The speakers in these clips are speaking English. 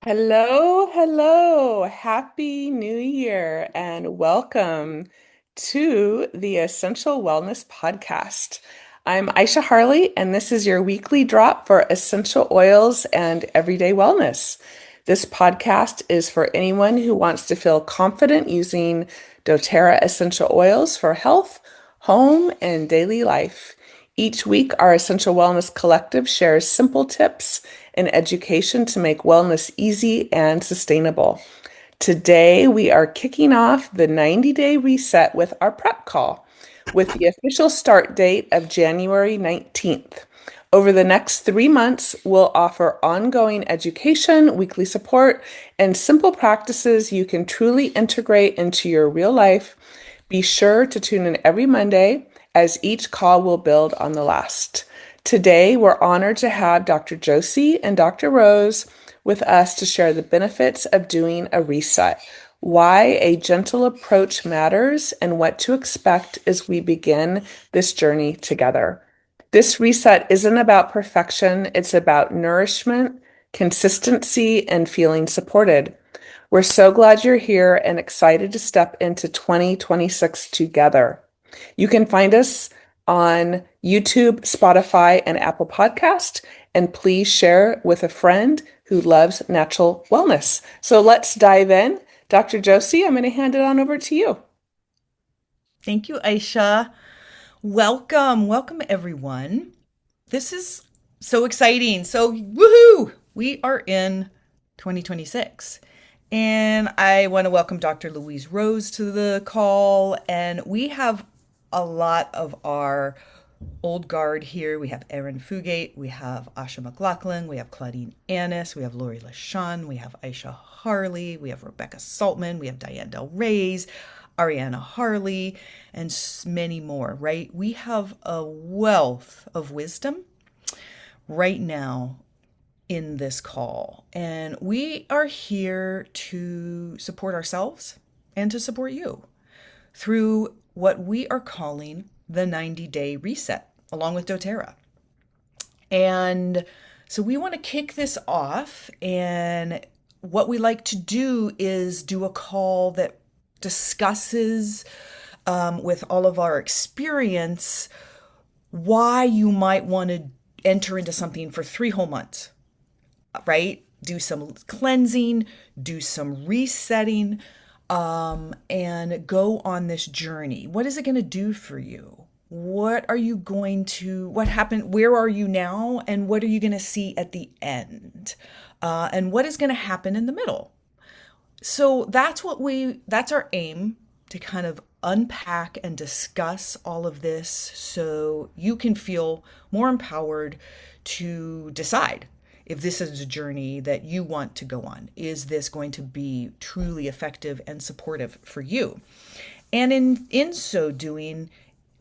Hello, hello. Happy New Year and welcome to the Essential Wellness Podcast. I'm Aisha Harley, and this is your weekly drop for essential oils and everyday wellness. This podcast is for anyone who wants to feel confident using doTERRA essential oils for health, home, and daily life. Each week, our Essential Wellness Collective shares simple tips and education to make wellness easy and sustainable. Today, we are kicking off the 90-day reset with our prep call, with the official start date of January 19th. Over the next 3 months, we'll offer ongoing education, weekly support, and simple practices you can truly integrate into your real life. Be sure to tune in every Monday, as each call will build on the last. Today, we're honored to have Dr. Josie and Dr. Rose with us to share the benefits of doing a reset, why a gentle approach matters, and what to expect as we begin this journey together. This reset isn't about perfection, it's about nourishment, consistency, and feeling supported. We're so glad you're here and excited to step into 2026 together. You can find us on YouTube, Spotify, and Apple Podcast, and please share with a friend who loves natural wellness. So let's dive in. Dr. Josie, I'm going to hand it on over to you. Thank you, Aisha. Welcome everyone. This is so exciting. So, woohoo! We are in 2026. And I want to welcome Dr. Louise Rose to the call. And we have a lot of our old guard here. We have Erin Fugate, we have Asha McLaughlin, we have Claudine Annis, we have Lori LaShawn, we have Aisha Harley, we have Rebecca Saltman, we have Diane Del Reyes, Ariana Harley, and many more, right? We have a wealth of wisdom right now in this call. And we are here to support ourselves and to support you through what we are calling the 90-day reset, along with doTERRA. And so we want to kick this off. And what we like to do is do a call that discusses with all of our experience why you might want to enter into something for 3 whole months, right? Do some cleansing, do some resetting, and go on this journey. What is it going to do for you? What happened? Where are you now? And what are you going to see at the end? And what is going to happen in the middle? So that's our aim, to kind of unpack and discuss all of this so you can feel more empowered to decide if this is a journey that you want to go on. Is this going to be truly effective and supportive for you? And in so doing,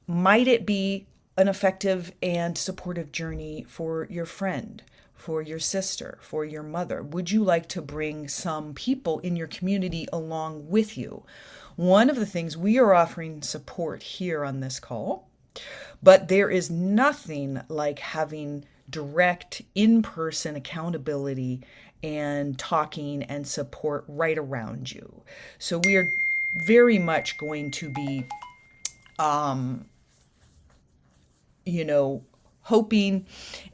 might it be an effective and supportive journey for your friend, for your sister, for your mother? Would you like to bring some people in your community along with you? One of the things, we are offering support here on this call, but there is nothing like having direct in-person accountability and talking and support right around you. So we are very much going to be um, hoping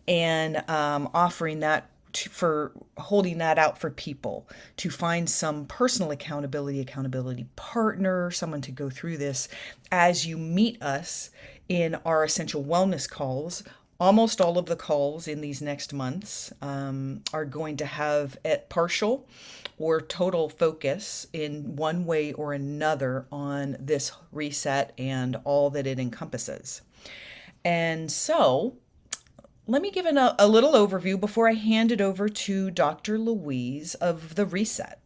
and offering that for holding that out for people to find some personal accountability partner, someone to go through this as you meet us in our essential wellness calls. Almost all of the calls in these next months are going to have a partial or total focus in one way or another on this reset and all that it encompasses. And so let me give a little overview before I hand it over to Dr. Louise of the reset.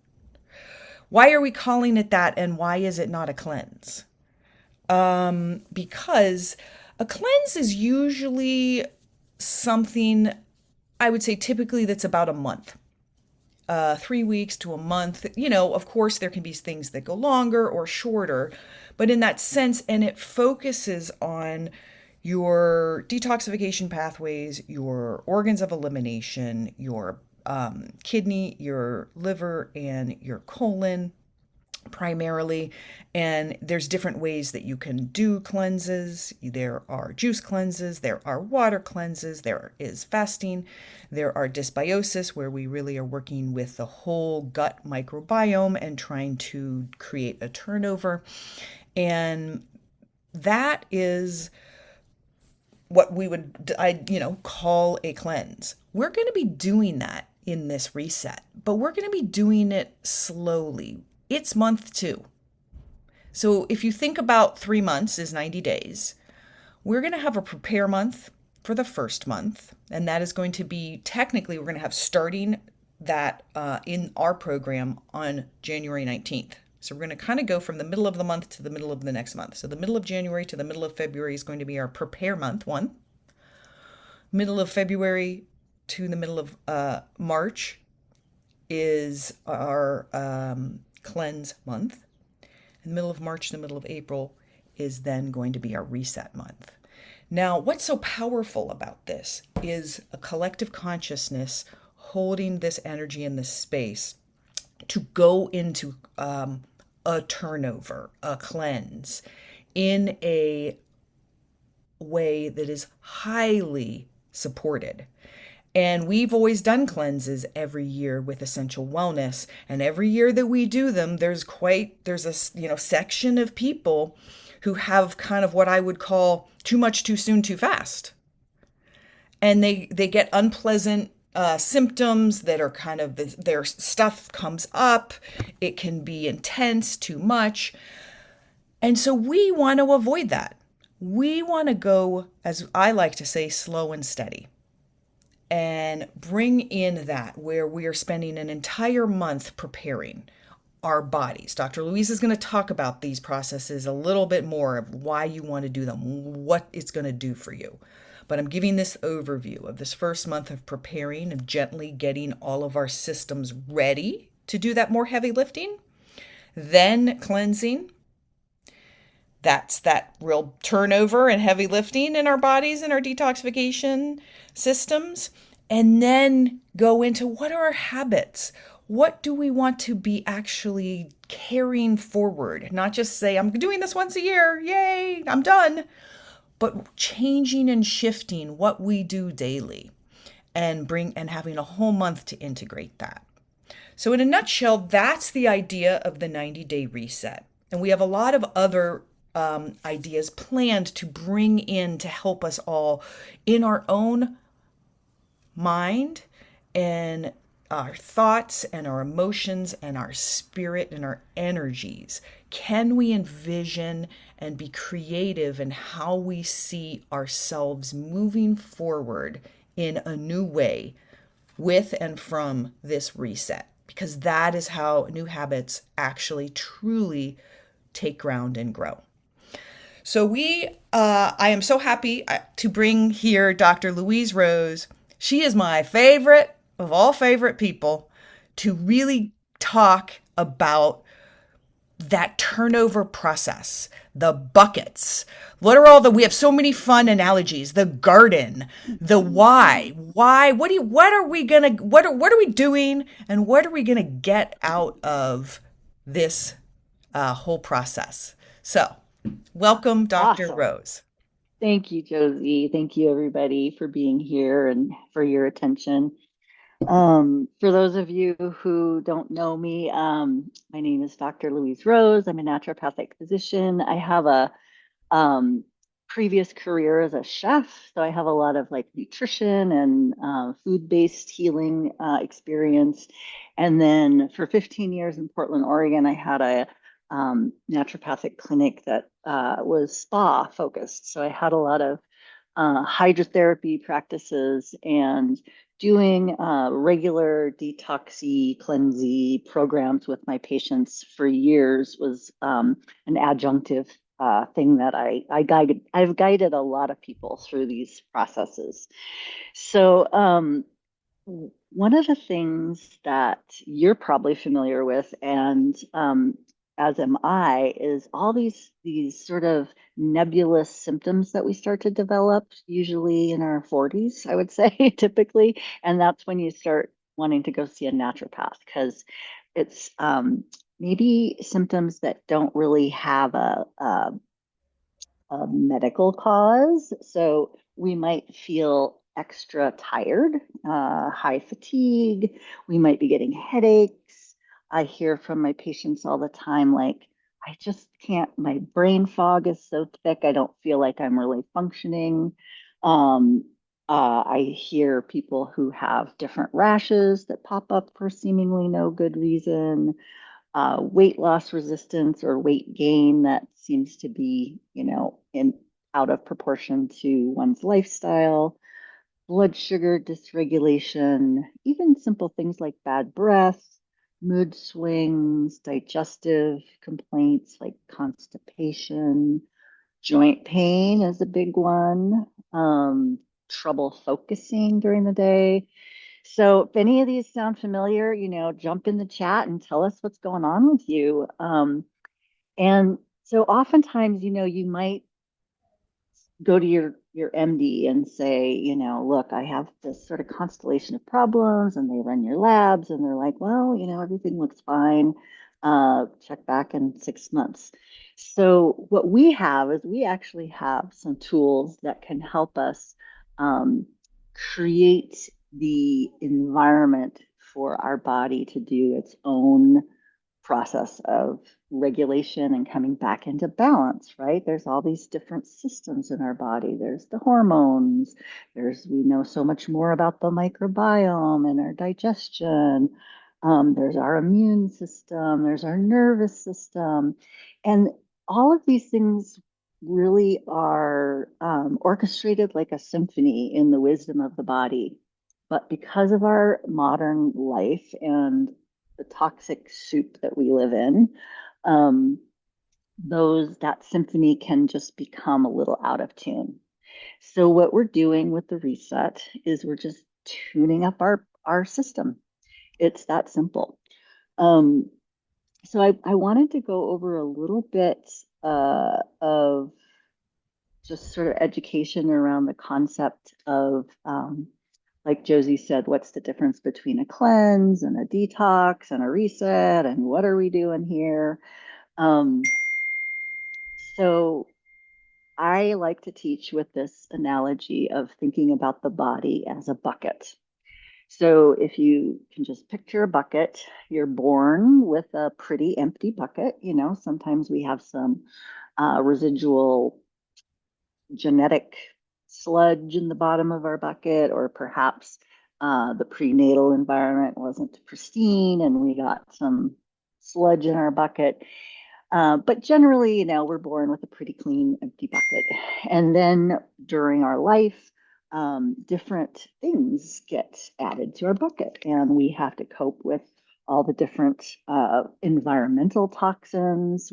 Why are we calling it that, and why is it not a cleanse? Because a cleanse is usually something, I would say typically, that's about a month. 3 weeks to a month. Of course, there can be things that go longer or shorter, but in that sense, and it focuses on your detoxification pathways, your organs of elimination, your kidney, your liver, and your colon primarily. And there's different ways that you can do cleanses. There are juice cleanses, there are water cleanses, there is fasting, there are dysbiosis, where we really are working with the whole gut microbiome and trying to create a turnover. And that is what we would call a cleanse. We're going to be doing that in this reset, but we're going to be doing it slowly. It's month 2. So if you think about 3 months is 90 days, we're going to have a prepare month for the first month. And that is going to be technically, we're going to have starting that in our program on January 19th. So we're going to kind of go from the middle of the month to the middle of the next month. So the middle of January to the middle of February is going to be our prepare month 1. Middle of February to the middle of March is our cleanse month. In the middle of March to the middle of April is then going to be our reset month. Now, what's so powerful about this is a collective consciousness holding this energy in this space to go into a turnover, a cleanse, in a way that is highly supported. And we've always done cleanses every year with Essential Wellness. And every year that we do them, there's a section of people who have kind of what I would call too much, too soon, too fast. And they get unpleasant symptoms that are kind of their stuff comes up. It can be intense, too much. And so we want to avoid that. We want to go, as I like to say, slow and steady, and bring in that where we are spending an entire month preparing our bodies. Dr. Louise is going to talk about these processes a little bit more of why you want to do them, what it's going to do for you. But I'm giving this overview of this first month of preparing, of gently getting all of our systems ready to do that more heavy lifting, then cleansing. That's that real turnover and heavy lifting in our bodies and our detoxification systems. And then go into what are our habits? What do we want to be actually carrying forward? Not just say, I'm doing this once a year, yay, I'm done. But changing and shifting what we do daily and having a whole month to integrate that. So in a nutshell, that's the idea of the 90-day reset. And we have a lot of other ideas planned to bring in to help us all in our own mind and our thoughts and our emotions and our spirit and our energies. Can we envision and be creative in how we see ourselves moving forward in a new way with and from this reset? Because that is how new habits actually truly take ground and grow. So I am so happy to bring here Dr. Louise Rose. She is my favorite of all favorite people to really talk about that turnover process, the buckets. We have so many fun analogies, the garden, the why, what are we doing, and what are we going to get out of this whole process? So welcome, Dr. Awesome. Rose. Thank you, Josie. Thank you, everybody, for being here and for your attention. For those of you who don't know me, my name is Dr. Louise Rose. I'm a naturopathic physician. I have a previous career as a chef, so I have a lot of like nutrition and food-based healing experience. And then for 15 years in Portland, Oregon, I had a naturopathic clinic that was spa focused. So I had a lot of hydrotherapy practices, and doing regular detoxy, cleansy programs with my patients for years was an adjunctive thing that I've guided a lot of people through these processes. So one of the things that you're probably familiar with, and as am I, is all these sort of nebulous symptoms that we start to develop, usually in our 40s, I would say, typically. And that's when you start wanting to go see a naturopath because it's maybe symptoms that don't really have a medical cause. So we might feel extra tired, high fatigue. We might be getting headaches. I hear from my patients all the time, like, I just can't, my brain fog is so thick, I don't feel like I'm really functioning. Um, I hear people who have different rashes that pop up for seemingly no good reason, weight loss resistance or weight gain that seems to be, in out of proportion to one's lifestyle, blood sugar dysregulation, even simple things like bad breath, mood swings, digestive complaints like constipation, joint pain is a big one, trouble focusing during the day. So if any of these sound familiar, jump in the chat and tell us what's going on with you. And so oftentimes, you might go to your MD and say, look, I have this sort of constellation of problems, and they run your labs, and they're like, well, everything looks fine. Check back in 6 months. So what we have is we actually have some tools that can help us create the environment for our body to do its own process of regulation and coming back into balance, right? There's all these different systems in our body. There's the hormones. We know so much more about the microbiome and our digestion. There's our immune system. There's our nervous system. And all of these things really are orchestrated like a symphony in the wisdom of the body. But because of our modern life and the toxic soup that we live in, um, that symphony can just become a little out of tune. So what we're doing with the reset is we're just tuning up our system. It's that simple. Um, so I wanted to go over a little bit of just sort of education around the concept of like Josie said, what's the difference between a cleanse and a detox and a reset, and what are we doing here? Um, so I like to teach with this analogy of thinking about the body as a bucket. So if you can just picture a bucket, you're born with a pretty empty bucket. Sometimes we have some residual genetic sludge in the bottom of our bucket, or perhaps the prenatal environment wasn't pristine and we got some sludge in our bucket. But generally, we're born with a pretty clean, empty bucket. And then during our life, different things get added to our bucket, and we have to cope with all the different environmental toxins.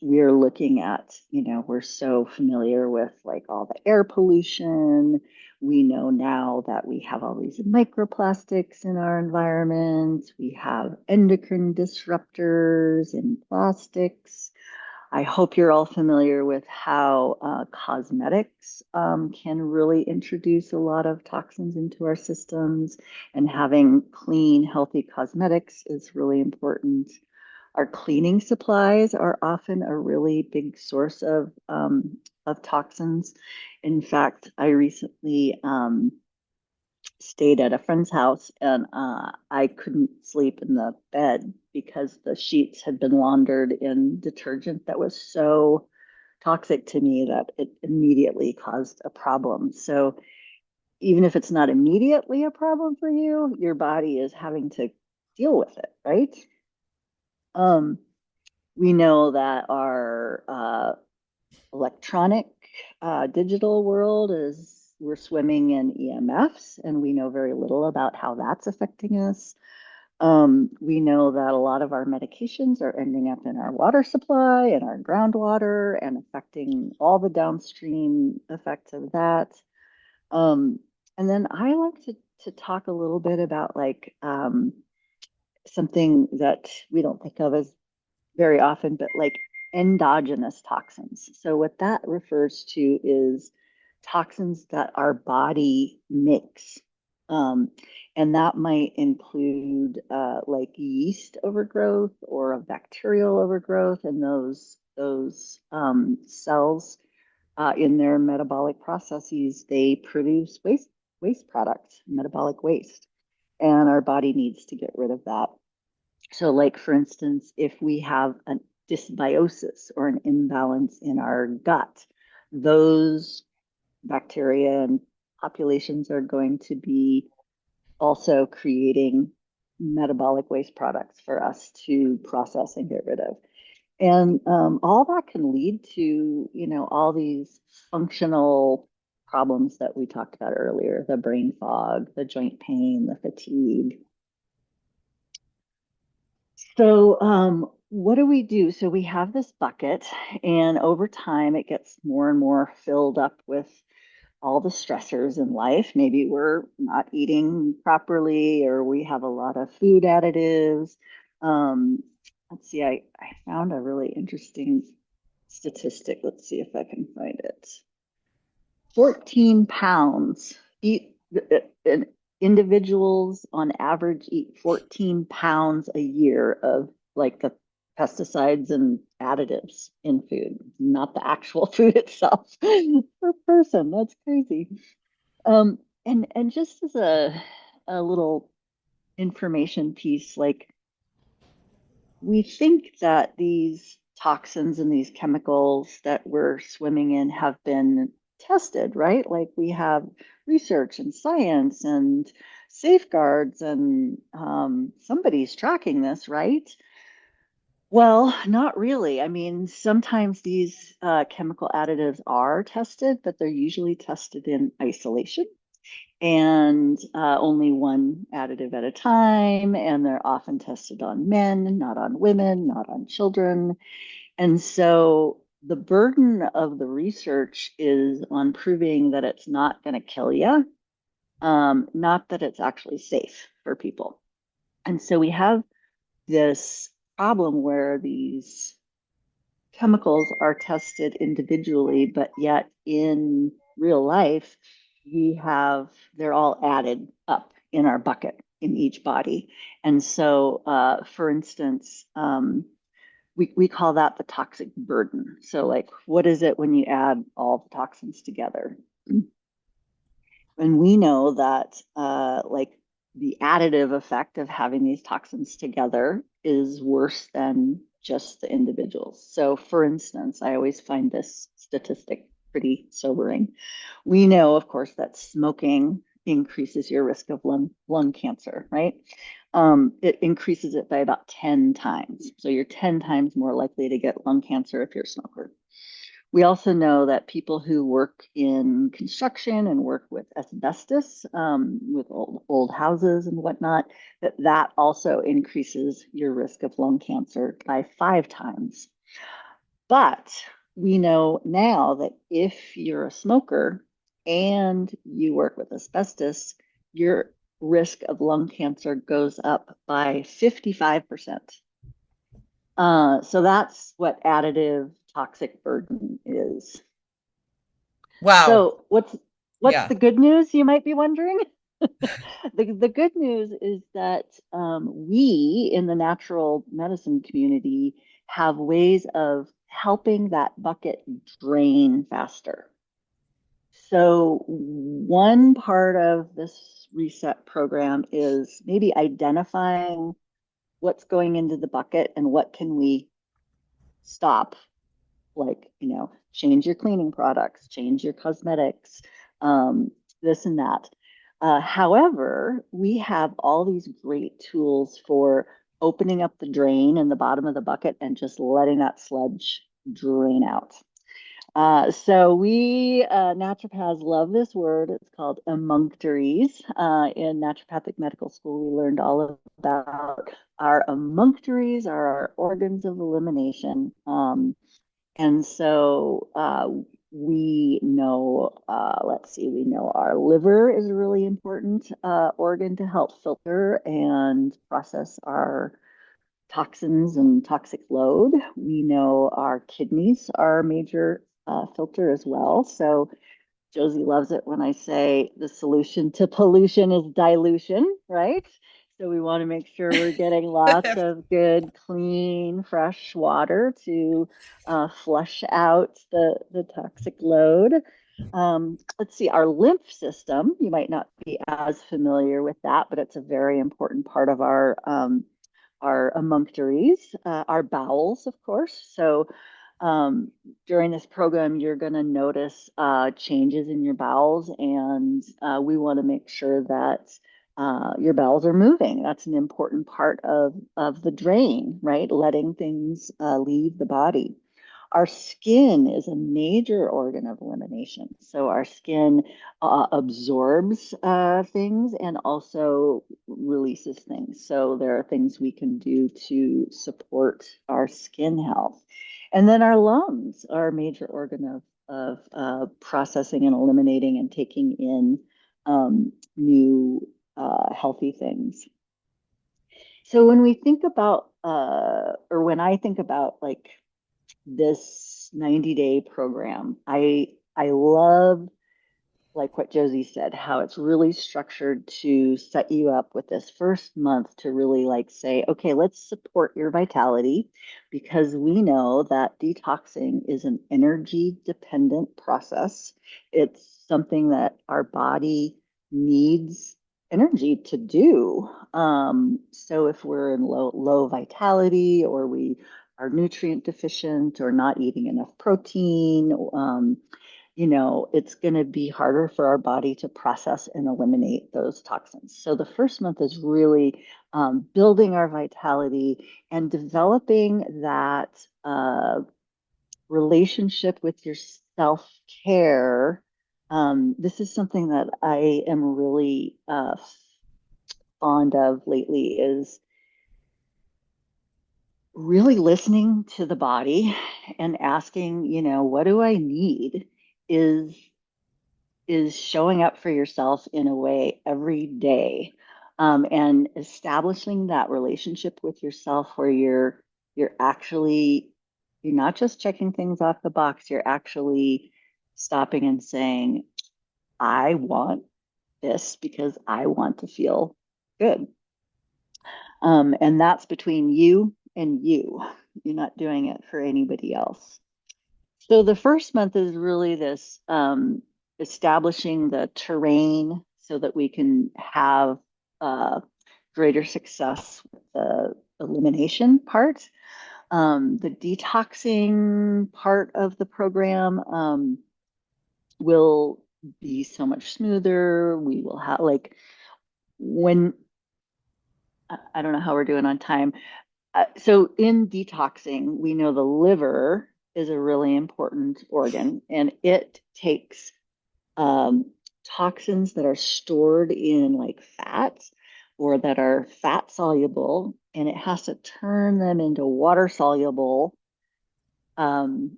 We're looking at, we're so familiar with like all the air pollution. We know now that we have all these microplastics in our environment. We have endocrine disruptors in plastics. I hope you're all familiar with how cosmetics can really introduce a lot of toxins into our systems, and having clean, healthy cosmetics is really important. Our cleaning supplies are often a really big source of toxins. In fact, I recently stayed at a friend's house, and I couldn't sleep in the bed because the sheets had been laundered in detergent that was so toxic to me that it immediately caused a problem. So even if it's not immediately a problem for you, your body is having to deal with it, right? Um, we know that our electronic digital world is, we're swimming in EMFs, and we know very little about how that's affecting us. We know that a lot of our medications are ending up in our water supply and our groundwater and affecting all the downstream effects of that. And then I like to talk a little bit about like something that we don't think of as very often, but like endogenous toxins. So what that refers to is toxins that our body makes. Um, And that might include like yeast overgrowth or a bacterial overgrowth, and those cells in their metabolic processes, they produce waste products, metabolic waste, and our body needs to get rid of that. So, like for instance, if we have a dysbiosis or an imbalance in our gut, those bacteria and populations are going to be also creating metabolic waste products for us to process and get rid of. And all that can lead to, all these functional problems that we talked about earlier, the brain fog, the joint pain, the fatigue. So what do we do? So we have this bucket, and over time it gets more and more filled up with all the stressors in life. Maybe we're not eating properly, or we have a lot of food additives. Um, let's see, I found a really interesting statistic. Let's see if I can find it. 14 pounds eat, individuals on average eat 14 pounds a year of like the pesticides and additives in food, not the actual food itself per person. That's crazy. And just as a little information piece, like we think that these toxins and these chemicals that we're swimming in have been tested, right? Like we have research and science and safeguards, and somebody's tracking this, right? Well, not really. I mean, sometimes these chemical additives are tested, but they're usually tested in isolation and only one additive at a time. And they're often tested on men, not on women, not on children. And so the burden of the research is on proving that it's not going to kill you, not that it's actually safe for people. And so we have this problem where these chemicals are tested individually, but yet in real life, they're all added up in our bucket in each body. And so, for instance, we call that the toxic burden. So, like, what is it when you add all the toxins together? And we know that, like, the additive effect of having these toxins together is worse than just the individuals. So, for instance, I always find this statistic pretty sobering. We know, of course, that smoking increases your risk of lung cancer, right? It increases it by about 10 times. So you're 10 times more likely to get lung cancer if you're a smoker. We also know that people who work in construction and work with asbestos, with old houses and whatnot, that also increases your risk of lung cancer by 5 times. But we know now that if you're a smoker and you work with asbestos, your risk of lung cancer goes up by 55%. So that's what additive toxic burden is. Wow. So what's Yeah. the good news, you might be wondering? The good news is that we in the natural medicine community have ways of helping that bucket drain faster. So one part of this reset program is maybe identifying what's going into the bucket and what can we stop, like, change your cleaning products, change your cosmetics, this and that. However, we have all these great tools for opening up the drain in the bottom of the bucket and just letting that sludge drain out. So we naturopaths love this word. It's called emunctories. In naturopathic medical school, we learned all about our emunctories are our organs of elimination. And so we know, let's see, we know our liver is a really important organ to help filter and process our toxins and toxic load. We know our kidneys are a major filter as well. So Josie loves it when I say the solution to pollution is dilution. right? So we want to make sure we're getting lots of good, clean, fresh water to flush out the toxic load. Let's see, our lymph system, you might not be as familiar with that, but it's a very important part of our emunctories, our bowels, of course. So um, during this program, you're going to notice changes in your bowels, and we want to make sure that your bowels are moving. That's an important part of the drain, right? Letting things leave the body. Our skin is a major organ of elimination. So our skin absorbs things and also releases things. So there are things we can do to support our skin health. And then our lungs are a major organ of processing and eliminating and taking in new healthy things. So when we think about, or when I think about like this 90-day program. I love like what Josie said, how it's really structured to set you up with this first month to really like say, okay, let's support your vitality because we know that detoxing is an energy dependent process. It's something that our body needs energy to do. So if we're in low vitality or we are nutrient deficient or not eating enough protein, it's going to be harder for our body to process and eliminate those toxins. So the first month is really building our vitality and developing that relationship with your self care. This is something that I am really fond of lately is really listening to the body and asking, what do I need is showing up for yourself in a way every day, and establishing that relationship with yourself where you're not just checking things off the box, you're actually stopping and saying, I want this because I want to feel good. And that's between you and you. You're not doing it for anybody else. So the first month is really this establishing the terrain so that we can have greater success with the elimination part. The detoxing part of the program will be so much smoother. We will have like when I don't know how we're doing on time. So in detoxing, we know the liver is a really important organ, and it takes um, toxins that are stored in like fats or that are fat soluble, and it has to turn them into water soluble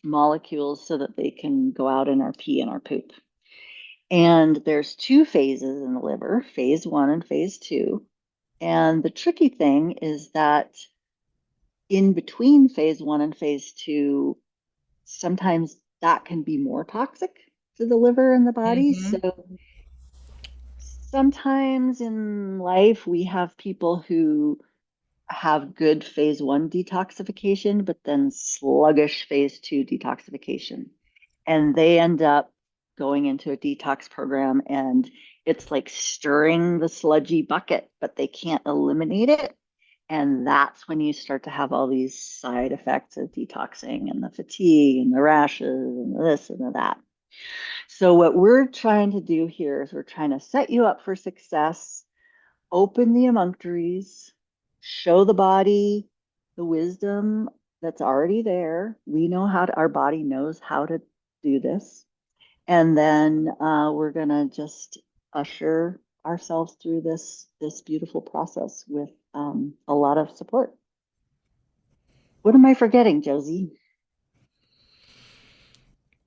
molecules so that they can go out in our pee and our poop. And there's two phases in the liver, phase one and phase two. And the tricky thing is that in between phase one and phase two, sometimes that can be more toxic to the liver and the body. Mm-hmm. So sometimes in life, we have people who have good phase one detoxification, but then sluggish phase two detoxification. And they end up going into a detox program and it's like stirring the sludgy bucket, but they can't eliminate it. And that's when you start to have all these side effects of detoxing and the fatigue and the rashes and this and that. So, what we're trying to do here is we're trying to set you up for success, open the emunctories, show the body the wisdom that's already there. We know our body knows how to do this. And then we're going to just usher ourselves through this beautiful process with a lot of support. What am I forgetting, Josie?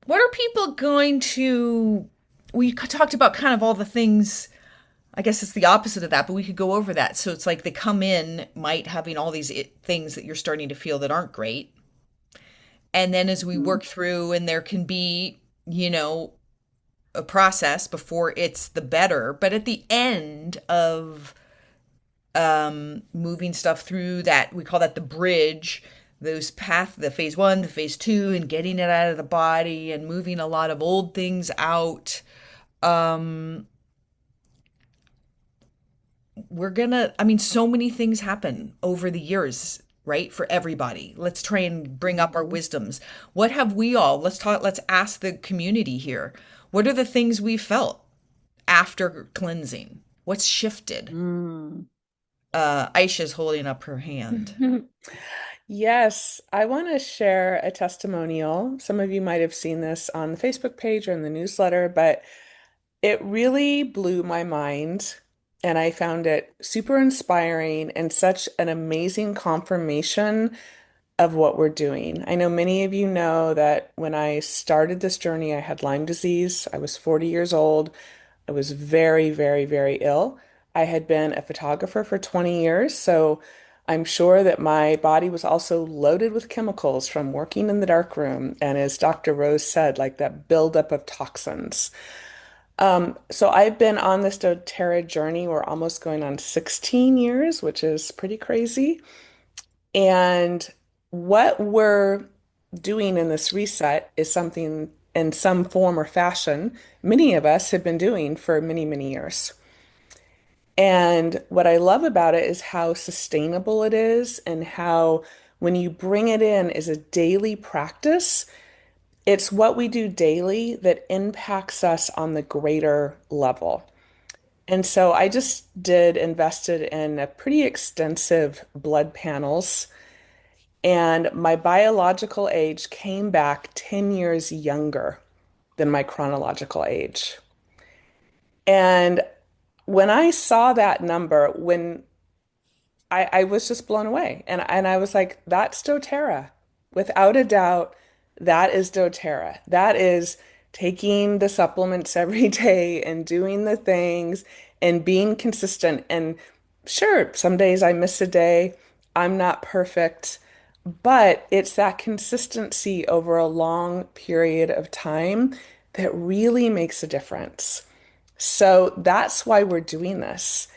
What are people going to? We talked about kind of all the things. I guess it's the opposite of that, but we could go over that. So it's like they come in, might having all these things that you're starting to feel that aren't great. And then as we Mhm. work through, and there can be, a process before it's the better. But at the end of moving stuff through that. We call that the bridge, those path, the phase one, the phase two, and getting it out of the body and moving a lot of old things out. Um, I mean, so many things happen over the years, right? For everybody. Let's try and bring up our Mhm. wisdoms. What have we all, let's ask the community here. What are the things we felt after cleansing? What's shifted? Mm. Aisha's holding up her hand. Yes, I want to share a testimonial. Some of you might have seen this on the Facebook page or in the newsletter, but it really blew my mind. And I found it super inspiring and such an amazing confirmation of what we're doing. I know many of you know that when I started this journey, I had Lyme disease. I was 40 years old. I was very, very, very ill. I had been a photographer for 20 years, so I'm sure that my body was also loaded with chemicals from working in the dark room. And as Dr. Rose said, like that buildup of toxins. So I've been on this doTERRA journey. We're almost going on 16 years, which is pretty crazy. And what we're doing in this reset is something in some form or fashion many of us have been doing for many, many years. And what I love about it is how sustainable it is and how when you bring it in as a daily practice, it's what we do daily that impacts us on the greater level. And so I just did invested in a pretty extensive blood panels, and my biological age came back 10 years younger than my chronological age. And when I saw that number, when I was just blown away. And I was like, that's doTERRA. Without a doubt, that is doTERRA. That is taking the supplements every day and doing the things and being consistent. And sure, some days I miss a day. I'm not perfect, but it's that consistency over a long period of time that really makes a difference. So that's why we're doing this.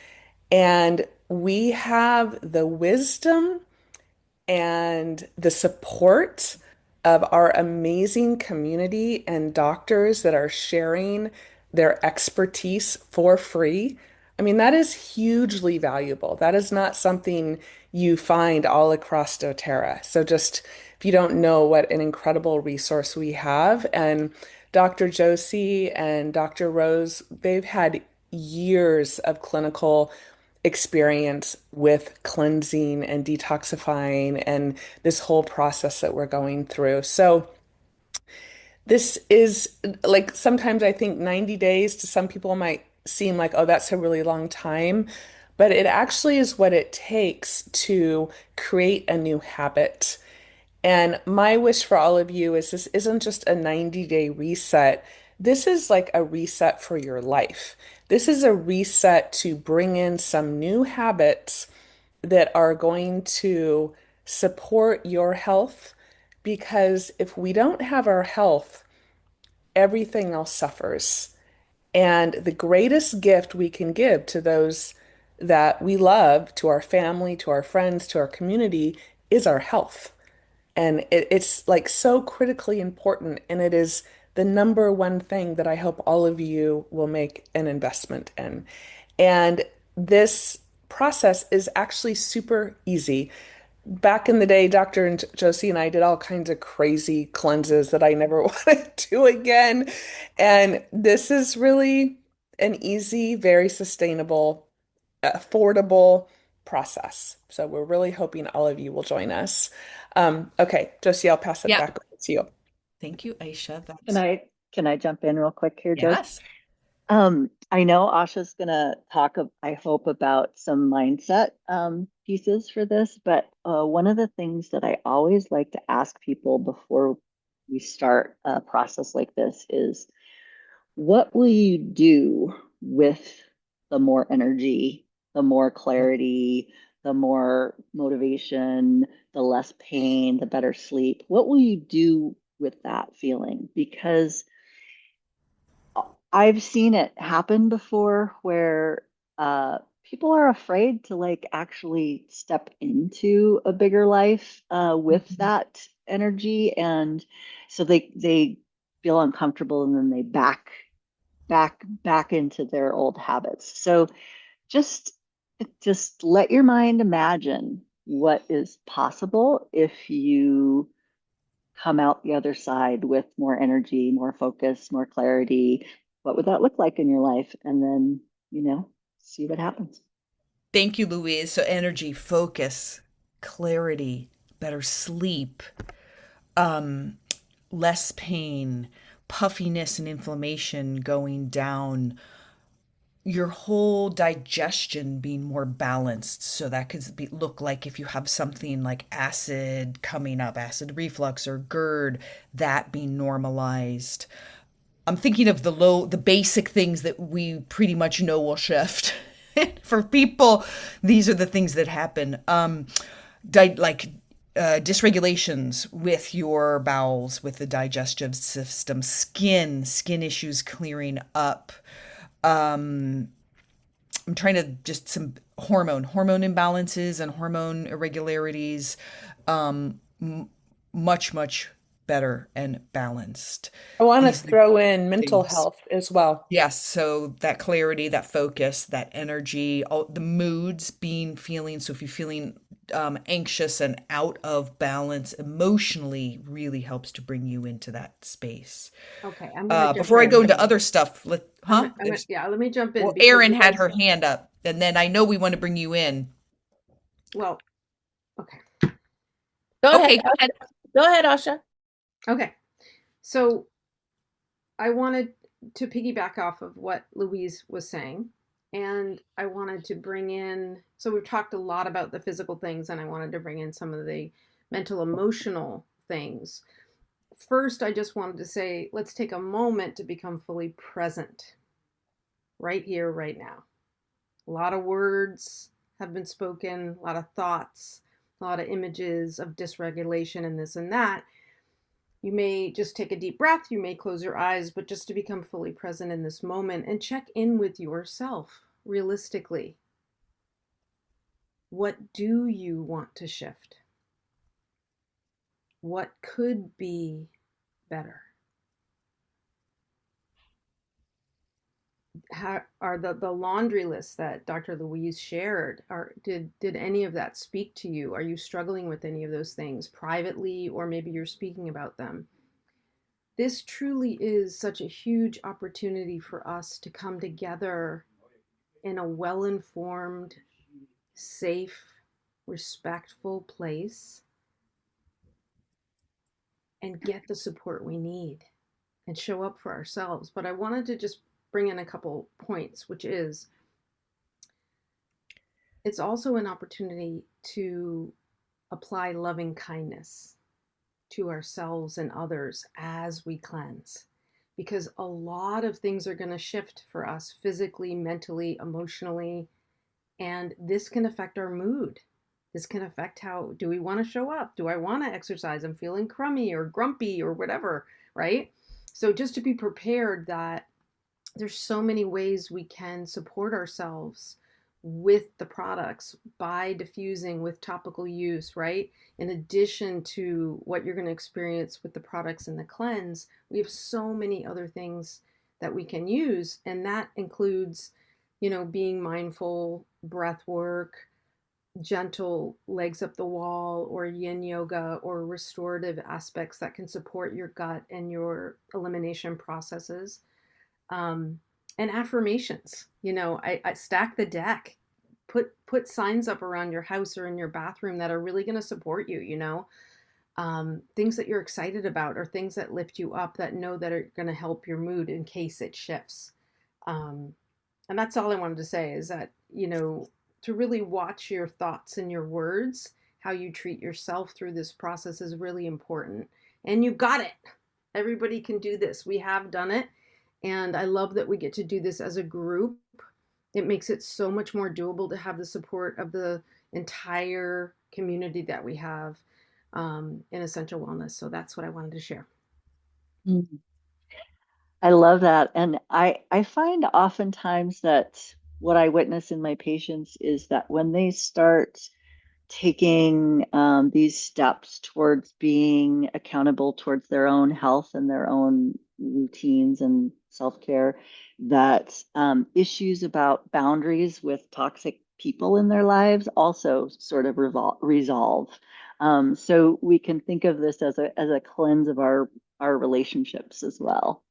And we have the wisdom and the support of our amazing community and doctors that are sharing their expertise for free. I mean, that is hugely valuable. That is not something you find all across doTERRA. So just if you don't know what an incredible resource we have, and Dr. Josie and Dr. Rose, they've had years of clinical experience with cleansing and detoxifying and this whole process that we're going through. So this is like sometimes I think 90 days to some people might seem like, oh, that's a really long time. But it actually is what it takes to create a new habit. And my wish for all of you is this isn't just a 90-day reset. This is like a reset for your life. This is a reset to bring in some new habits that are going to support your health. Because if we don't have our health, everything else suffers. And the greatest gift we can give to those that we love, to our family, to our friends, to our community, is our health. And it's like so critically important. And it is the number one thing that I hope all of you will make an investment in. And this process is actually super easy. Back in the day, Dr. and Josie and I did all kinds of crazy cleanses that I never want to do again. And this is really an easy, very sustainable, affordable process. So we're really hoping all of you will join us. Okay, Josie, I'll pass it Yeah. back over to you. Thank you, Aisha. Can That's I jump in real quick here, Joe? yes. I know Asha's gonna talk, I hope, about some mindset pieces for this, but one of the things that I always like to ask people before we start a process like this is, what will you do with the more energy, the more clarity, the more motivation, the less pain, the better sleep? What will you do with that feeling? Because I've seen it happen before where people are afraid to like actually step into a bigger life with Mhm. that energy, and so they feel uncomfortable and then they back into their old habits. So just just let your mind imagine what is possible if you come out the other side with more energy, more focus, more clarity. What would that look like in your life? And then, see what happens. Thank you, Louise. So energy, focus, clarity, better sleep, um, less pain, puffiness and inflammation going down, your whole digestion being more balanced. So that could look like if you have something like acid coming up, acid reflux or GERD, that being normalized. I'm thinking of the basic things that we pretty much know will shift. For people, these are the things that happen. Like dysregulations with your bowels, with the digestive system, skin issues clearing up. I'm trying to just some hormone imbalances and hormone irregularities, much better and balanced. I want to These throw in mental things. health as well. Yes, so that clarity, that focus, that energy, all the moods being feeling. So if you're feeling anxious and out of balance emotionally, really helps to bring you into that space. Okay, I'm gonna jump Before I go in. into other stuff, Yeah, let me jump in Well, because Erin you had guys, her hand up, and then I know we want to bring you in. well, okay. Go ahead. Okay, go ahead. Go ahead, Asha. Okay. So I wanted to piggyback off of what Louise was saying, and I wanted to bring in, so we've talked a lot about the physical things, and I wanted to bring in some of the mental, emotional things. First, I just wanted to say, let's take a moment to become fully present right here, right now. A lot of words have been spoken, a lot of thoughts, a lot of images of dysregulation and this and that. You may just take a deep breath, you may close your eyes, but just to become fully present in this moment and check in with yourself realistically. What do you want to shift? What could be better? How are the laundry lists that Dr. Louise shared, did any of that speak to you? Are you struggling with any of those things privately, or maybe you're speaking about them? This truly is such a huge opportunity for us to come together in a well-informed, safe, respectful place and get the support we need and show up for ourselves. But I wanted to just bring in a couple points, which is it's also an opportunity to apply loving kindness to ourselves and others as we cleanse. Because a lot of things are going to shift for us physically, mentally, emotionally, and this can affect our mood. This can affect how do we want to show up? Do I want to exercise? I'm feeling crummy or grumpy or whatever, right? So just to be prepared that there's so many ways we can support ourselves with the products by diffusing with topical use, right? In addition to what you're going to experience with the products in the cleanse, we have so many other things that we can use. And that includes, being mindful, breath work, gentle legs up the wall, or yin yoga, or restorative aspects that can support your gut and your elimination processes, um, and affirmations. I stack the deck. Put signs up around your house or in your bathroom that are really going to support you. Things that you're excited about, or things that lift you up, that know that are going to help your mood in case it shifts. Um, and that's all I wanted to say, is that to really watch your thoughts and your words, how you treat yourself through this process is really important. And you've got it. Everybody can do this. We have done it. And I love that we get to do this as a group. It makes it so much more doable to have the support of the entire community that we have in Essential Wellness. So that's what I wanted to share. Mm. I love that. And I find oftentimes that what I witness in my patients is that when they start taking these steps towards being accountable towards their own health and their own routines and self-care, that issues about boundaries with toxic people in their lives also sort of resolve. So we can think of this as a cleanse of our relationships as well.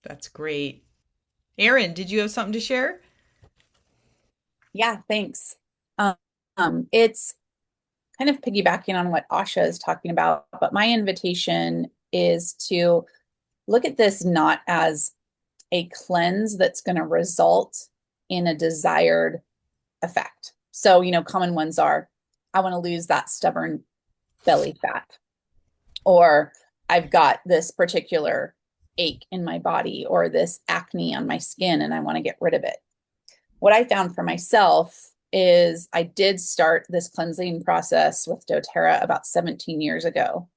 That's great. Erin, did you have something to share? Yeah, thanks. Um, it's kind of piggybacking on what Asha is talking about, but my invitation is to look at this not as a cleanse that's going to result in a desired effect. So, common ones are, I want to lose that stubborn belly fat, or I've got this particular ache in my body, or this acne on my skin, and I want to get rid of it. What I found for myself is I did start this cleansing process with doTERRA about 17 years ago,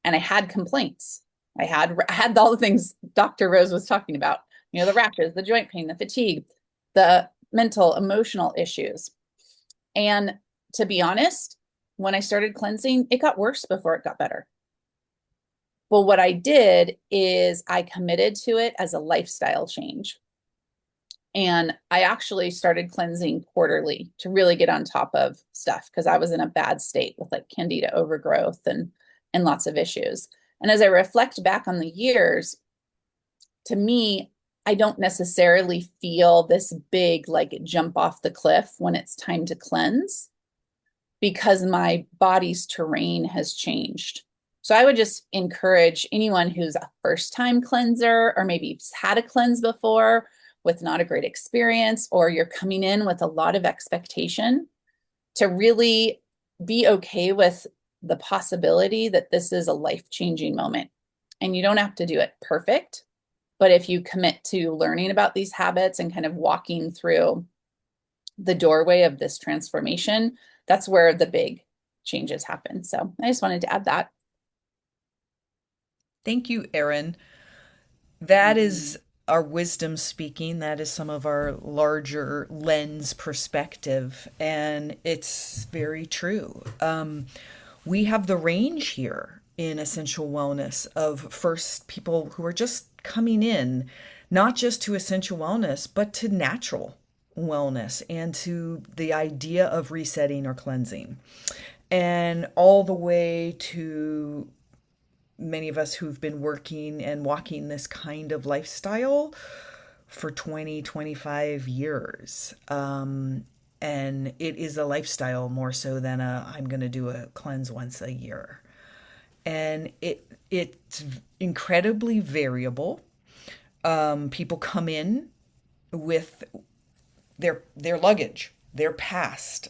and I had complaints. I had all the things Dr. Rose was talking about, the rashes, the joint pain, the fatigue, the mental, emotional issues. And to be honest, when I started cleansing, it got worse before it got better. Well, what I did is I committed to it as a lifestyle change. And I actually started cleansing quarterly to really get on top of stuff because I was in a bad state with like candida overgrowth and lots of issues. And as I reflect back on the years, to me, I don't necessarily feel this big like jump off the cliff when it's time to cleanse because my body's terrain has changed. So I would just encourage anyone who's a first time cleanser or maybe had a cleanse before with not a great experience, or you're coming in with a lot of expectation, to really be okay with the possibility that this is a life-changing moment. And you don't have to do it perfect, but if you commit to learning about these habits and kind of walking through the doorway of this transformation, that's where the big changes happen. So I just wanted to add that. Thank you, Erin. That is our wisdom speaking. That is some of our larger lens perspective. And it's very true. We have the range here in essential wellness of first people who are just coming in, not just to essential wellness, but to natural wellness and to the idea of resetting or cleansing. And all the way to many of us who've been working and walking this kind of lifestyle for 20, 25 years. And it is a lifestyle more so than I'm going to do a cleanse once a year. And it's incredibly variable. People come in with their luggage, their past,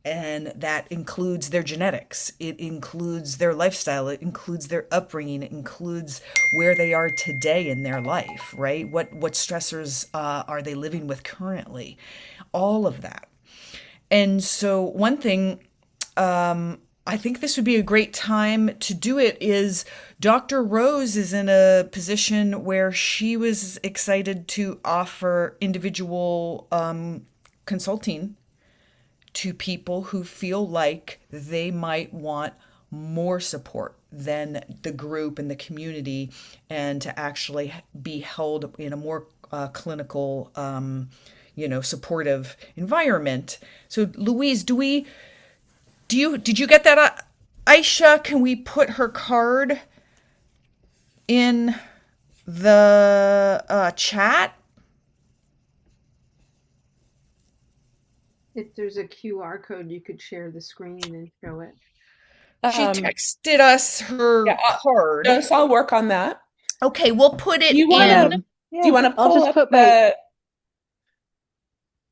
and that includes their genetics. It includes their lifestyle. It includes their upbringing. It includes where they are today in their life, right? What stressors are they living with currently? All of that. And so one thing I think this would be a great time to do it is Dr. Rose is in a position where she was excited to offer individual consulting to people who feel like they might want more support than the group and the community, and to actually be held in a more clinical, supportive environment. So, Louise, did you get that? Aisha, can we put her card in the chat? If there's a QR code, you could share the screen and show it. She Um, texted us her yeah, card. so I'll work on that. Okay, we'll put Do it you want to in. do Yeah, you want to I'll pull just up put my. the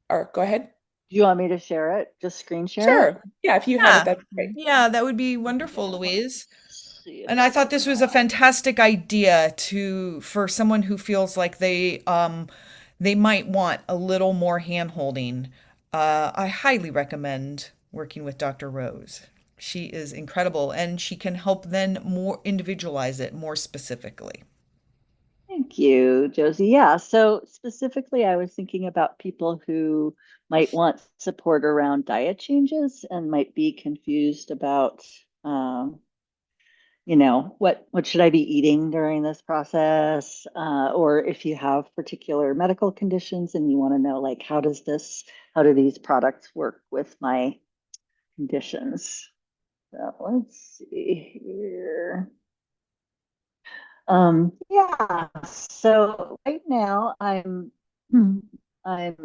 or go ahead? Do you want me to share it? Just screen share it? Sure. Yeah, if you have it, Yeah, that's great. yeah, that would be wonderful, Yeah, Louise. let's see if And I I thought can. this was a fantastic idea for someone who feels like they might want a little more hand holding. I highly recommend working with Dr. Rose. She is incredible and she can help then more individualize it more specifically. Thank Thank you, Josie. Yeah, so specifically, I was thinking about people who might want support around diet changes and might be confused about, um, what should I be eating during this process? Or if you have particular medical conditions and you want to know, like, how do these products work with my conditions? So let's see here. Yeah, so right now I'm out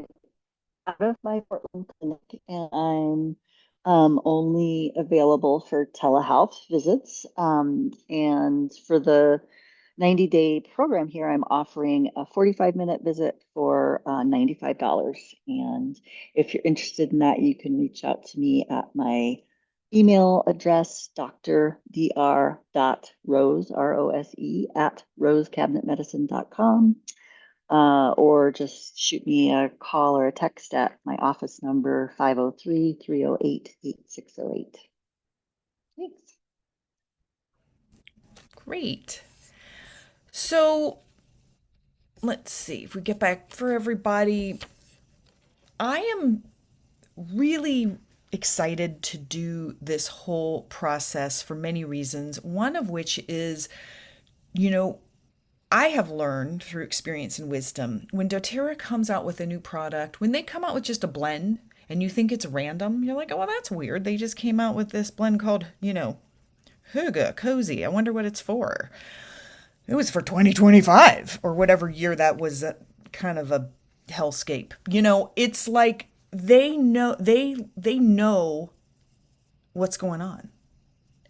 of my Portland clinic and I'm only available for telehealth visits. And for the 90-day program here, I'm offering a 45-minute visit for $95. And if you're interested in that, you can reach out to me at my email address, dr.rose, R-O-S-E, at rosecabinetmedicine.com, or just shoot me a call or a text at my office number, 503-308-8608. Thanks. Great. So let's see if we get back for everybody. I am really excited to do this whole process for many reasons. One of which is, you know, I have learned through experience and wisdom when doTERRA comes out with a new product, when they come out with just a blend and you think it's random, you're like, oh, well, that's weird. They just came out with this blend called, Hygge, Cozy. I wonder what it's for. It was for 2025 or whatever year that was, kind of a hellscape. It's like they know what's going on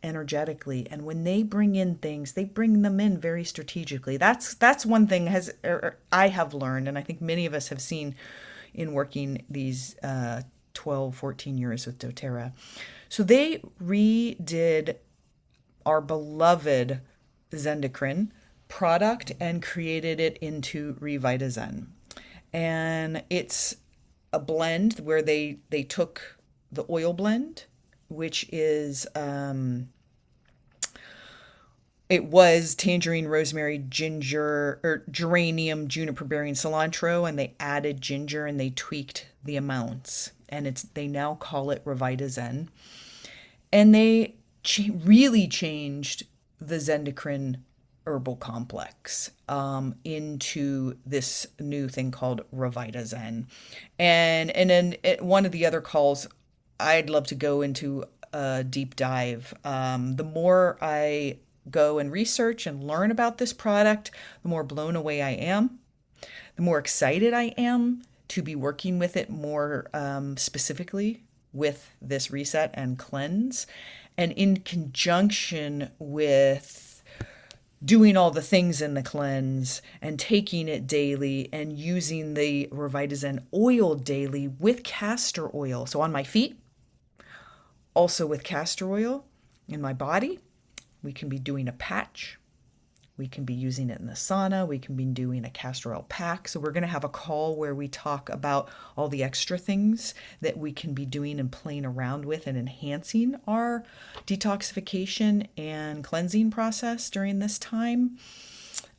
energetically, and when they bring in things, they bring them in very strategically. That's one thing I have learned, and I think many of us have seen in working these 12 14 years with doTERRA. So they redid our beloved Zendocrine product and created it into Revitazen. And it's a blend where they took the oil blend, which is it was tangerine, rosemary, ginger, or geranium, juniper berry, and cilantro, and they added ginger and they tweaked the amounts. And they now call it Revitazen. And they really changed the Zendocrine herbal complex into this new thing called Revitazen. And then one of the other calls, I'd love to go into a deep dive. The more I go and research and learn about this product, the more blown away I am, the more excited I am to be working with it more specifically with this reset and cleanse, and in conjunction with doing all the things in the cleanse and taking it daily and using the Revitazen oil daily with castor oil. So on my feet, also with castor oil in my body. We can be doing a patch. We can be using it in the sauna. We can be doing a castor oil pack. So we're going to have a call where we talk about all the extra things that we can be doing and playing around with and enhancing our detoxification and cleansing process during this time.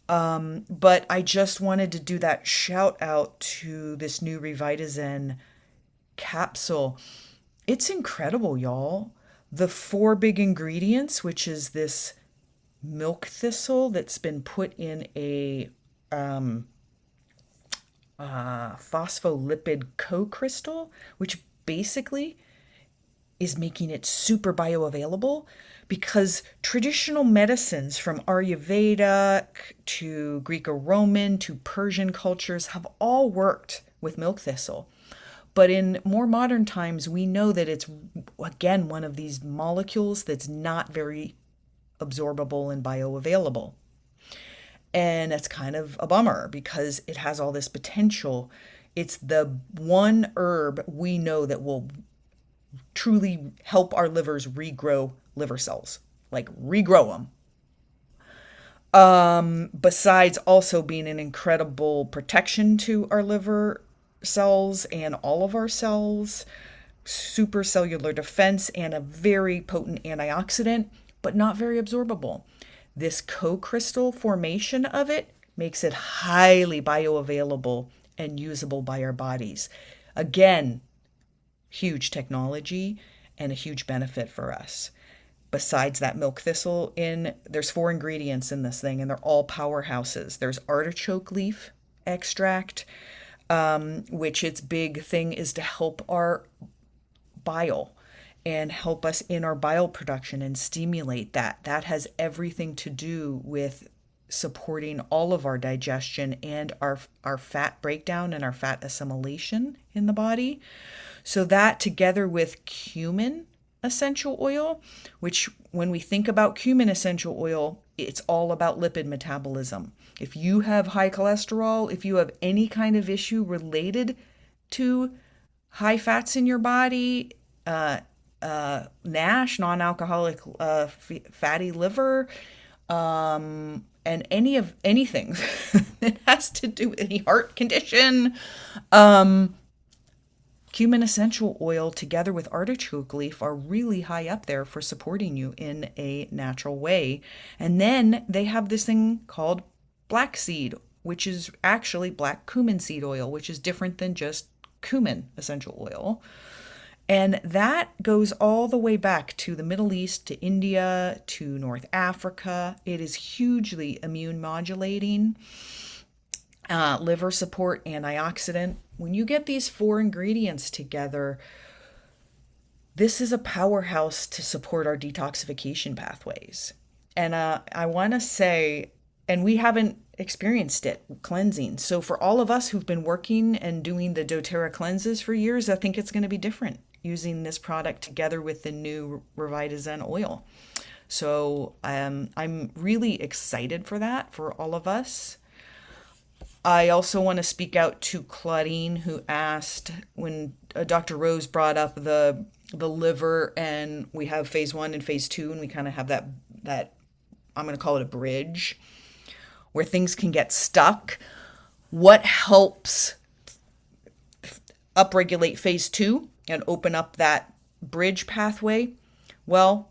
But I just wanted to do that shout out to this new Revitazen capsule. It's incredible, y'all. The 4 big ingredients, which is this milk thistle that's been put in a phospholipid co-crystal, which basically is making it super bioavailable, because traditional medicines from Ayurveda to Greco-Roman to Persian cultures have all worked with milk thistle. But in more modern times, we know that it's, again, one of these molecules that's not very absorbable and bioavailable. And that's kind of a bummer because it has all this potential. It's the one herb we know that will truly help our livers regrow liver cells, like regrow them. Besides also being an incredible protection to our liver cells and all of our cells, supercellular defense, and a very potent antioxidant, but not very absorbable. This co-crystal formation of it makes it highly bioavailable and usable by our bodies. Again, huge technology and a huge benefit for us. Besides that milk thistle, there's 4 ingredients in this thing, and they're all powerhouses. There's artichoke leaf extract, which its big thing is to help our bile and help us in our bile production and stimulate that. That has everything to do with supporting all of our digestion and our fat breakdown and our fat assimilation in the body. So that together with cumin essential oil, which when we think about cumin essential oil, it's all about lipid metabolism. If you have high cholesterol, if you have any kind of issue related to high fats in your body, NASH, non-alcoholic fatty liver, and anything that has to do with any heart condition, cumin essential oil together with artichoke leaf are really high up there for supporting you in a natural way. And then they have this thing called black seed, which is actually black cumin seed oil, which is different than just cumin essential oil. And that goes all the way back to the Middle East, to India, to North Africa. It is hugely immune modulating, liver support, antioxidant. When you get these 4 ingredients together, this is a powerhouse to support our detoxification pathways. And I want to say, and we haven't experienced it, cleansing. So for all of us who've been working and doing the doTERRA cleanses for years, I think it's going to be different using this product together with the new Revitazen oil. So I'm really excited for that for all of us. I also want to speak out to Claudine, who asked when Dr. Rose brought up the liver, and we have phase 1 and phase 2, and we kind of have that I'm going to call it a bridge where things can get stuck. What helps upregulate phase 2 and open up that bridge pathway? Well,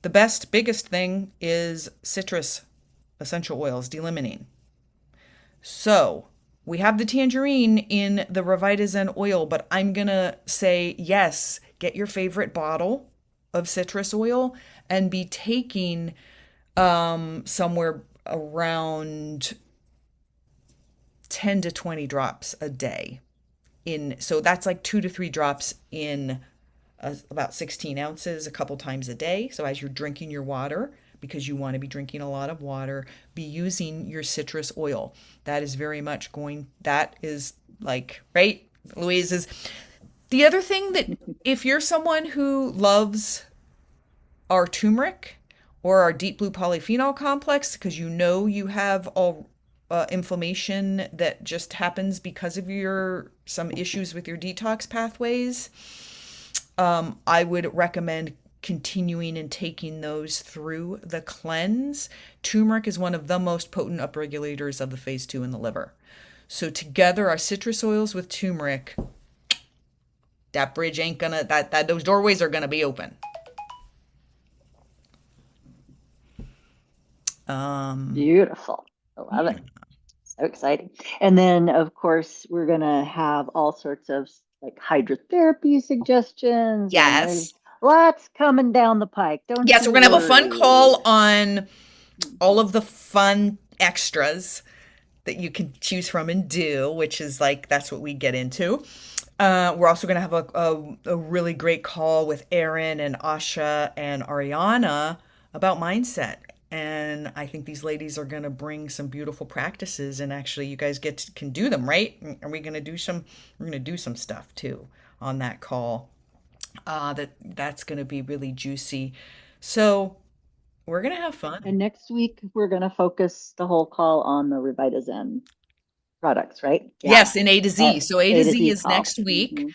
the biggest thing is citrus essential oils, D-limonene. So we have the tangerine in the Revitazen oil, but I'm going to say, yes, get your favorite bottle of citrus oil and be taking somewhere around 10 to 20 drops a day. So that's like 2 to 3 drops in about 16 ounces a couple times a day. So as you're drinking your water, because you want to be drinking a lot of water, be using your citrus oil. That is very much that is like, right? Louise is. The other thing that if you're someone who loves our turmeric or our deep blue polyphenol complex, because you have all inflammation that just happens because of some issues with your detox pathways, I would recommend continuing and taking those through the cleanse. Turmeric is one of the most potent upregulators of the phase 2 in the liver. So together, our citrus oils with turmeric, that bridge ain't gonna, those doorways are gonna be open. Beautiful. I love it. So exciting. And then, of course, we're going to have all sorts of like hydrotherapy suggestions. And there's Yes. lots coming down the pike. Don't Yes, you we're going to have a fun worry. call on all of the fun extras that you can choose from and do, which is like, that's what we get into. We're also going to have a really great call with Erin and Aisha and Ariana about mindset. And I think these ladies are going to bring some beautiful practices, and actually you guys can do them, right? Are we going to do we're going to do some stuff too on that call. That's going to be really juicy. So we're going to have fun. And next week, we're going to focus the whole call on the Revitazen products, right? Yeah. Yes, in A to Z. So A to Z is call. next week,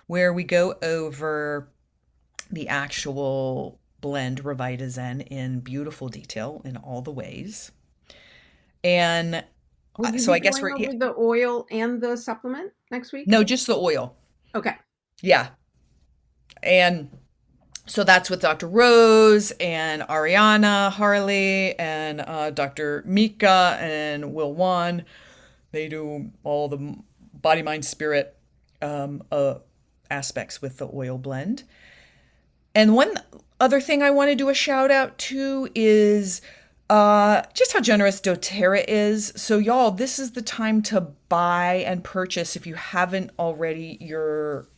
where we go over the actual blend Revitazen in beautiful detail in all the ways. And so I guess we're over the oil and the supplement next week. No, just the oil. Okay. Yeah. And So that's with Dr. Rose and Ariana Harley and Dr. Mika and Will Wan. They do all the body, mind, spirit aspects with the oil blend. And one other thing I want to do a shout out to is just how generous doTERRA is. So, y'all, this is the time to buy and purchase if you haven't already your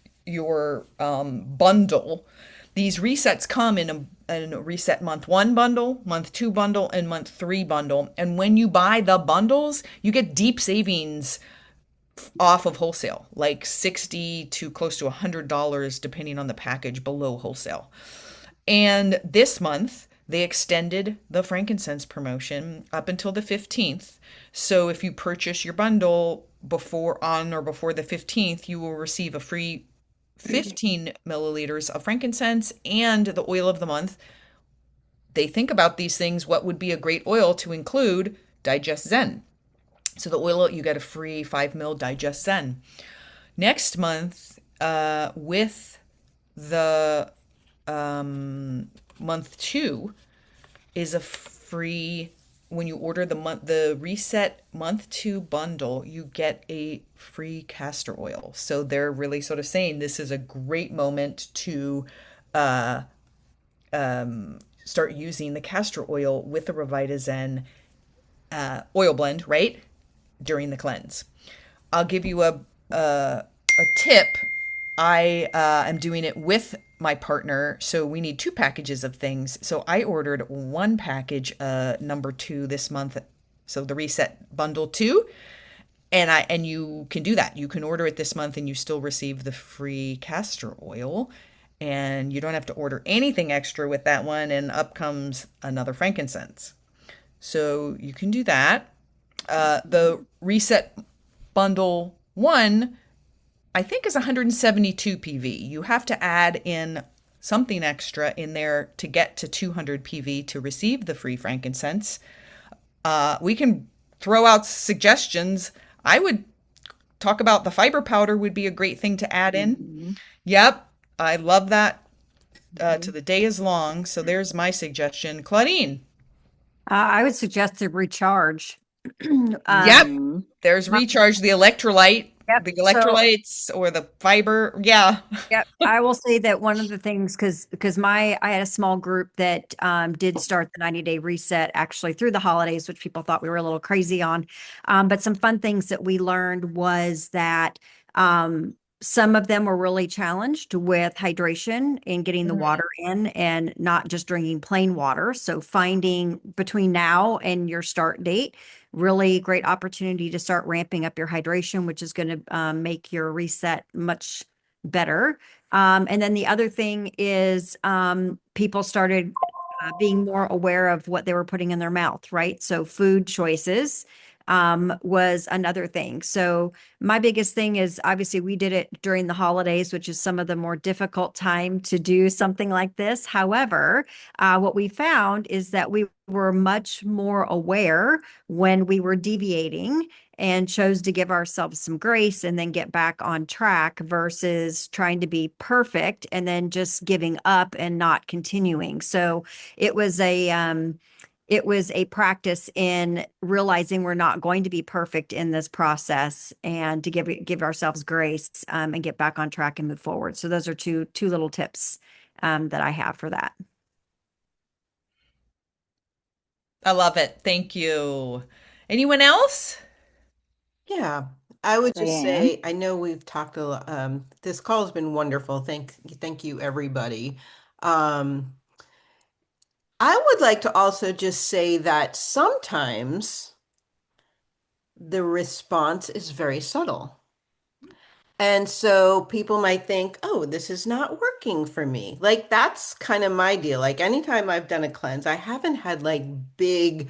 bundle. These resets come in a reset month one bundle, month two bundle, and month three bundle. And when you buy the bundles, you get deep savings off of wholesale, like 60 to close to $100, depending on the package below wholesale. And this month, they extended the frankincense promotion up until the 15th. So if you purchase your bundle before the 15th, you will receive a free 15 milliliters of frankincense and the oil of the month. They think about these things. What would be a great oil to include? Digest Zen. So the oil, you get a free 5 mil Digest Zen. Next month, with the month two, is a free, when you order the reset month two bundle, you get a free castor oil. So they're really sort of saying this is a great moment to uh, start using the castor oil with the Revita oil blend, right? During the cleanse. I'll give you a tip. I am doing it with my partner, so we need two packages of things. So I ordered one package, number two this month. So the reset bundle two, and you can do that. You can order it this month, and you still receive the free castor oil, and you don't have to order anything extra with that one. And up comes another frankincense. So you can do that. The reset bundle one, I think, is 172 PV. You have to add in something extra in there to get to 200 PV to receive the free frankincense. We can throw out suggestions. I would talk about the fiber powder would be a great thing to add in. Mm-hmm. Yep, I love that. Mm-hmm. To the day is long. So there's my suggestion. Claudine. I would suggest to recharge. Yep. Mm-hmm. There's My- recharge, yep. the So, electrolytes or the fiber. Yeah. yep. I will say that one of the things, because I had a small group that did start the 90-day reset actually through the holidays, which people thought we were a little crazy on. But some fun things that we learned was that some of them were really challenged with hydration and getting the Mhm. water in and not just drinking plain water. So finding between now and your start date, really great opportunity to start ramping up your hydration, which is going to make your reset much better. And then the other thing is people started being more aware of what they were putting in their mouth, right? So food choices was another thing. So my biggest thing is obviously we did it during the holidays, which is some of the more difficult time to do something like this. However, what we found is that we were much more aware when we were deviating and chose to give ourselves some grace and then get back on track versus trying to be perfect and then just giving up and not continuing. So it was a practice in realizing we're not going to be perfect in this process and to give ourselves grace and get back on track and move forward. So those are two little tips that I have for that. I love it. Thank you. Anyone else? Yeah, I would just Diane. say I know we've talked a lot. This call has been wonderful. Thank you, everybody. Um, I would like to also just say that sometimes the response is very subtle. And so people might think, oh, this is not working for me. Like that's kind of my deal. Like anytime I've done a cleanse, I haven't had like big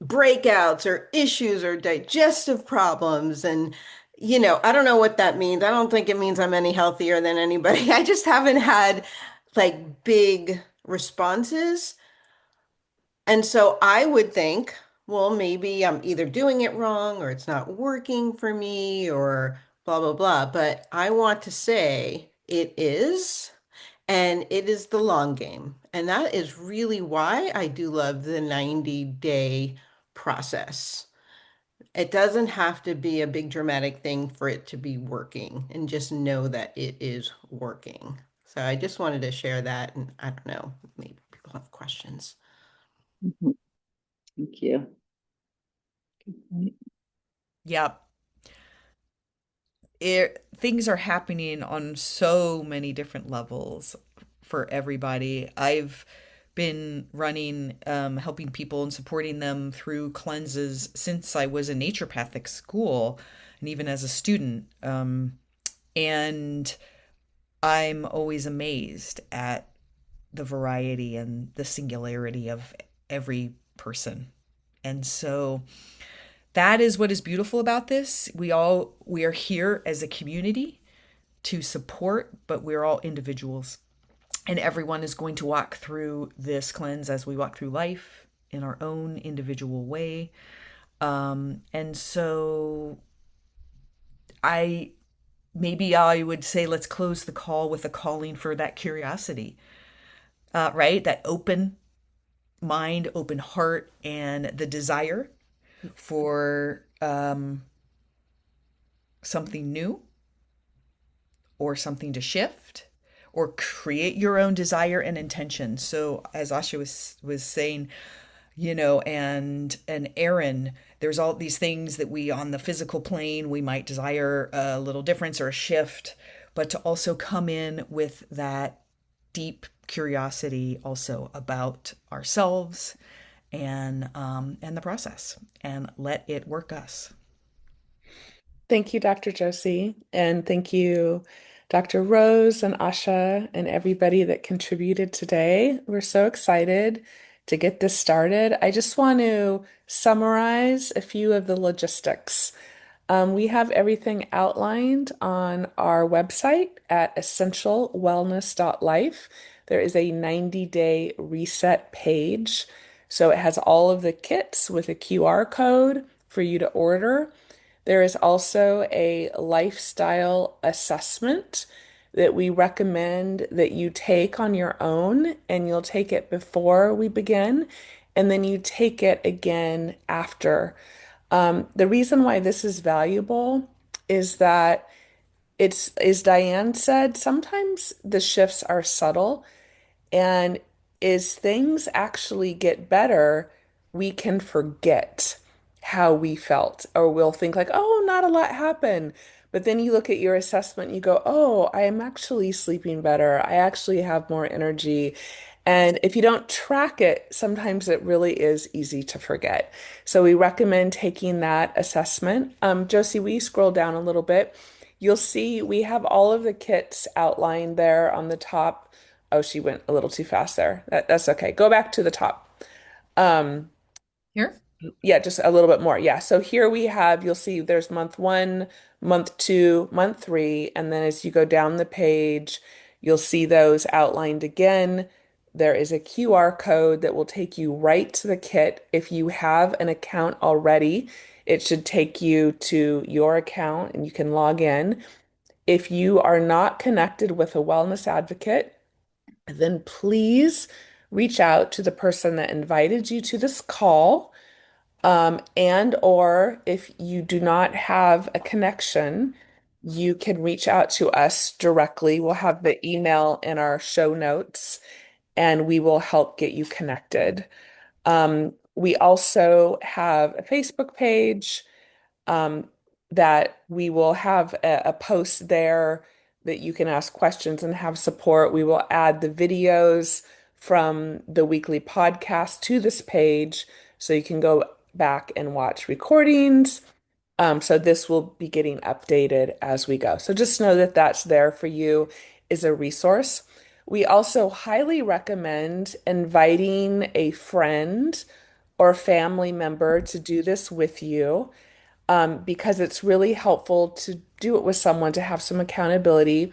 breakouts or issues or digestive problems. And, I don't know what that means. I don't think it means I'm any healthier than anybody. I just haven't had like big responses. And so I would think, well, maybe I'm either doing it wrong or it's not working for me or blah, blah, blah. But I want to say it is. and it is the long game. And that is really why I do love the 90-day process. It doesn't have to be a big dramatic thing for it to be working, and just know that it is working. So I just wanted to share that, and I don't know, maybe people have questions. Mhm. Thank you. Yep. Things are happening on so many different levels for everybody. I've been running, helping people and supporting them through cleanses since I was in naturopathic school and even as a student. And I'm always amazed at the variety and the singularity of every person. And so that is what is beautiful about this. We are here as a community to support, but we're all individuals. And everyone is going to walk through this cleanse as we walk through life in our own individual way. And so I maybe I would say let's close the call with a calling for that curiosity, right? That open mind, open heart, and the desire for something new or something to shift or create your own desire and intention. So as Asha was saying, and Aaron, there's all these things that we on the physical plane we might desire a little difference or a shift, but to also come in with that deep curiosity also about ourselves and the process and let it work us. Thank you, Dr. Josie, and thank you, Dr. Rose and Asha, and everybody that contributed today. We're so excited to get this started. I just want to summarize a few of the logistics. We have everything outlined on our website at essentialwellness.life. There is a 90-day reset page. So it has all of the kits with a QR code for you to order. There is also a lifestyle assessment that we recommend that you take on your own, and you'll take it before we begin, and then you take it again after. The reason why this is valuable is that it's, as Diane said, sometimes the shifts are subtle, and as things actually get better, we can forget how we felt, or we'll think like, oh, not a lot happened. But then you look at your assessment and you go, oh, I am actually sleeping better. I actually have more energy. And if you don't track it, sometimes it really is easy to forget. So we recommend taking that assessment. Josie, we scroll down a little bit. You'll see we have all of the kits outlined there on the top. Oh, she went a little too fast there. That's okay. Go back to the top. Um, Here? yeah, just a little bit more. Yeah. So here we have, you'll see there's month one, month two, month three. And then as you go down the page, you'll see those outlined again. There is a QR code that will take you right to the kit. If you have an account already, it should take you to your account and you can log in. If you are not connected with a wellness advocate, then please reach out to the person that invited you to this call. And or if you do not have a connection, you can reach out to us directly. We'll have the email in our show notes and we will help get you connected. We also have a Facebook page um, that we will have a post there that you can ask questions and have support. We will add the videos from the weekly podcast to this page so you can go back and watch recordings. So this will be getting updated as we go. So just know that that's there for you as a resource. We also highly recommend inviting a friend or family member to do this with you because it's really helpful to do it with someone to have some accountability.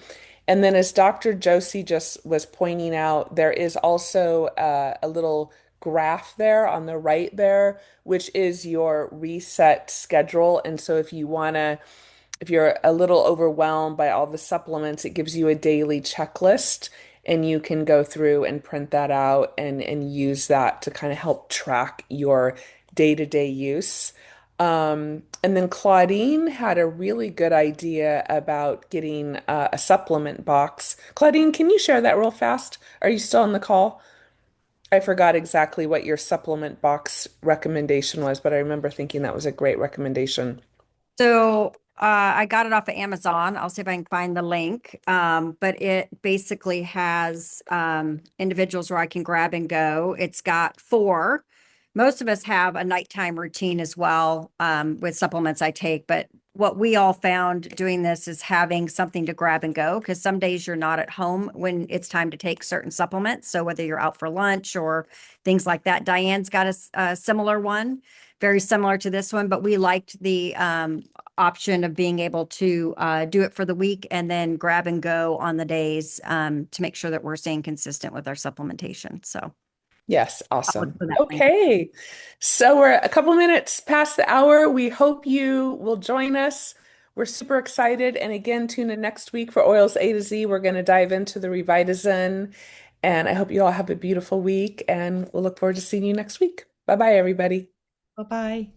And then, as Dr. Josie just was pointing out, there is also a little graph there on the right there, which is your reset schedule. And so, if you're a little overwhelmed by all the supplements, it gives you a daily checklist. and you can go through and print that out and use that to kind of help track your day-to-day use. And then Claudine had a really good idea about getting a supplement box. Claudine, can you share that real fast? Are you still on the call? I forgot exactly what your supplement box recommendation was, but I remember thinking that was a great recommendation. So I got it off of Amazon. I'll see if I can find the link. But it basically has individuals where I can grab and go. It's got four. Most of us have a nighttime routine as well with supplements I take. But what we all found doing this is having something to grab and go because some days you're not at home when it's time to take certain supplements. So whether you're out for lunch or things like that, Diane's got a similar one, very similar to this one, but we liked the option of being able to do it for the week and then grab and go on the days to make sure that we're staying consistent with our supplementation. So Yes, I'll look awesome. for that link. Okay. So we're a couple minutes past the hour. We hope you will join us. We're super excited. And again, tune in next week for Oils A to Z. We're going to dive into the Revitazine. And I hope you all have a beautiful week. And we'll look forward to seeing you next week. Bye bye, everybody. Bye bye.